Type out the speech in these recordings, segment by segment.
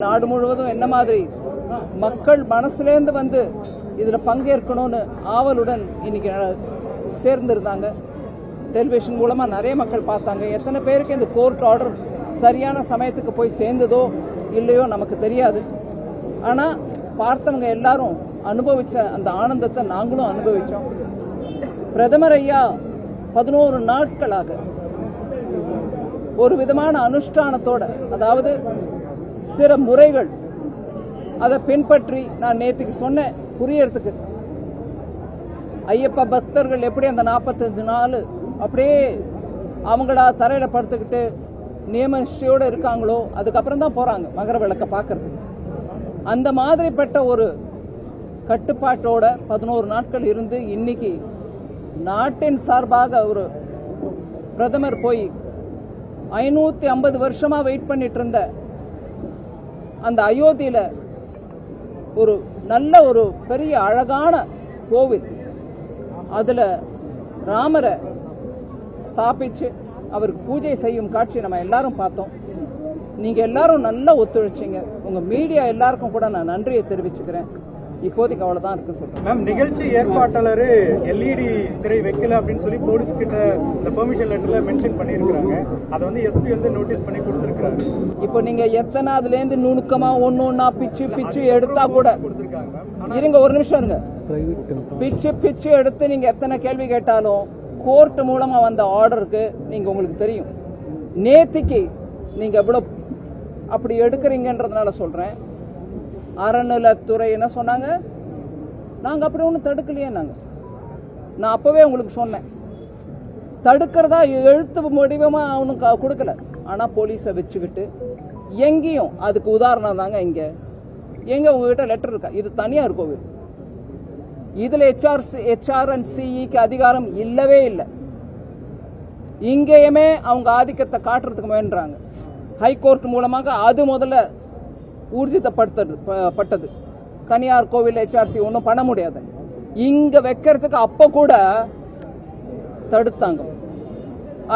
நாடு முழுவதும் என்ன மாதிரி மக்கள் மனசுலேருந்து வந்து இதில் பங்கேற்கணும்னு ஆவலுடன் இன்னைக்கு சேர்ந்திருந்தாங்க. டெலிவிஷன் மூலமாக நிறைய மக்கள் பார்த்தாங்க. எத்தனை பேருக்கு இந்த கோர்ட் ஆர்டர் சரியான சமயத்துக்கு போய் சேர்ந்ததோ இல்லையோ நமக்கு தெரியாது. ஆனால் பார்த்தவங்க எல்லாரும் அனுபவிச்ச அந்த ஆனந்தத்தை நாங்களும் அனுபவித்தோம். பிரதமர் ஐயா 11 நாட்களாக ஒரு விதமான அனுஷ்டானத்தோட, அதாவது சில முறைகள் அதை பின்பற்றி, நான் நேற்றுக்கு சொன்னேன் புரியறதுக்கு, ஐயப்ப பக்தர்கள் எப்படி அந்த 45 நாள் அப்படியே அவங்களா தரையில் படுத்துக்கிட்டு நியம நிஷ்டையோடு இருக்காங்களோ அதுக்கப்புறம் தான் போகிறாங்க மகர விளக்கை பார்க்கறதுக்கு. அந்த மாதிரிப்பட்ட ஒரு கட்டுப்பாட்டோட 11 நாட்கள் இருந்து இன்னைக்கு நாட்டின் சார்பாக ஒரு பிரதமர் போய் 550 வருஷமா வெயிட் பண்ணிட்டு இருந்த அந்த அயோத்தியில ஒரு நல்ல ஒரு பெரிய அழகான கோவில், அதுல ராமரை ஸ்தாபிச்சு அவருக்கு பூஜை செய்யும் காட்சி நம்ம எல்லாரும் பார்த்தோம். நீங்க எல்லாரும் நல்லா ஒத்துழைச்சிங்க. உங்க மீடியா எல்லாருக்கும் கூட நான் நன்றியை தெரிவிச்சுக்கிறேன். இப்போதைக்கு அவ்வளவுதான் இருக்கு சொல்றேன். மேம், நிகழ்ச்சி ஏற்பாட்டாளர் LED திரை வைக்கல அப்படின்னு சொல்லி போலீஸ் கிட்ட இந்த பெர்மிஷன் லெட்டர்ல மென்ஷன் பண்ணிருக்காங்க. அதை வந்து எஸ்பி வந்து நோட்டீஸ் பண்ணி கொடுத்திருக்காரு. இப்போ நீங்க எத்தனை அதுல இருந்து நுணுக்கமா ஒன்னா பிச்சு எடுத்தா கூட இருங்க, ஒரு நிமிஷம் இருங்க. பிச்சு எடுத்து நீங்க எத்தனை கேள்வி கேட்டாலும் கோர்ட் மூலமா வந்த ஆர்டருக்கு நீங்க உங்களுக்கு தெரியும். நேத்திக்கு நீங்க எவ்வளவு அப்படி எடுக்கிறீங்கன்றதுனால சொல்றேன். அறநிலைத்துறை என்ன சொன்னாங்க, நாங்க அப்படி ஒன்றும் தடுக்கலையே. நான் அப்பவே உங்களுக்கு சொன்னேன், தடுக்கிறதா எழுத்து முடிவமா அவனுக்கு கொடுக்கல. ஆனா போலீஸை வச்சுக்கிட்டு எங்கேயும், அதுக்கு உதாரணம் தாங்க எங்க உங்ககிட்ட லெட்டர் இருக்கா? இது தனியார் கோவில், இதுல HRNCEக்கு அதிகாரம் இல்லவே இல்லை. இங்கேயுமே அவங்க ஆதிக்கத்தை காட்டுறதுக்கு முயன்றாங்க. ஹைகோர்ட் மூலமாக அது முதல்ல ஊர்ஜிதப்படுத்தப்பட்டது. தனியார் கோவில் HRC ஒன்றும் பண்ண முடியாது. இங்க வைக்கிறதுக்கு அப்ப கூட தடுத்தாங்க.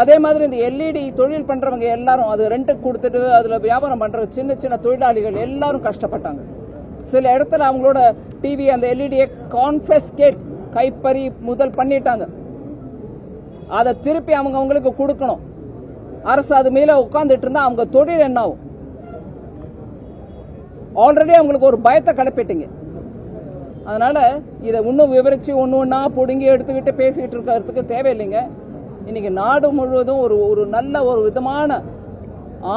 அதே மாதிரி இந்த LED தொழில் பண்றவங்க எல்லாரும் அது ரெண்ட்டுக்கு கொடுத்துட்டு அதுல வியாபாரம் பண்ற சின்ன சின்ன தொழிலாளிகள் எல்லாரும் கஷ்டப்பட்டாங்க. சில இடத்துல அவங்களோட டிவி அந்த LED கான்ஃபிஸ்கேட் கைப்பறி முதல் பண்ணிட்டாங்க. அதை திருப்பி அவங்களுக்கு கொடுக்கணும். அரசு அது மேல உட்கார்ந்துட்டு இருந்தா அவங்க தொழில் என்ன ஆகும்? ஆல்ரெடி அவங்களுக்கு ஒரு பயத்தை கிளப்பிட்டீங்க. அதனால இதை இன்னும் விவரிச்சு ஒன்னா புடுங்கி எடுத்துக்கிட்டு பேசிக்கிட்டு இருக்கிறதுக்கு தேவையில்லைங்க. இன்னைக்கு நாடு முழுவதும் ஒரு நல்ல ஒரு விதமான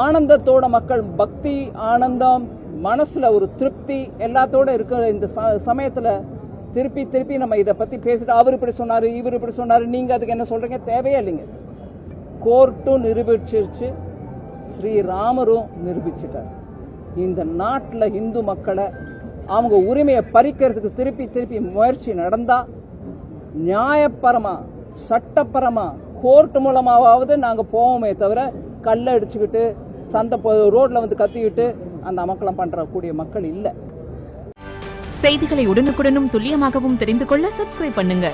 ஆனந்தத்தோட மக்கள், பக்தி ஆனந்தம், மனசுல ஒரு திருப்தி எல்லாத்தோட இருக்கிற இந்த சமயத்துல திருப்பி நம்ம இதை பத்தி பேசிட்டு அவர் இப்படி சொன்னாரு இவர் இப்படி சொன்னாரு, நீங்க அதுக்கு என்ன சொல்றீங்க? தேவையே இல்லைங்க. கோர்ட்டும் நிரூபிச்சிருச்சு, ஸ்ரீராமரும் நிரூபிச்சிட்டார். இந்த நாட்டில் இந்து மக்களை அவங்க உரிமையை பறிக்கிறதுக்கு திருப்பி முயற்சி நடந்தா நியாயப்பரமா சட்டப்பரமா கோர்ட் மூலமாவது நாங்க போவோமே தவிர கல்லை அடிச்சுக்கிட்டு சந்தை ரோட்ல வந்து கத்திக்கிட்டு அந்த அமக்கலம் பண்றக்கூடிய மக்கள் இல்லை. செய்திகளை உடனுக்குடனும் துல்லியமாகவும் தெரிந்து கொள்ள சப்ஸ்கிரைப் பண்ணுங்க.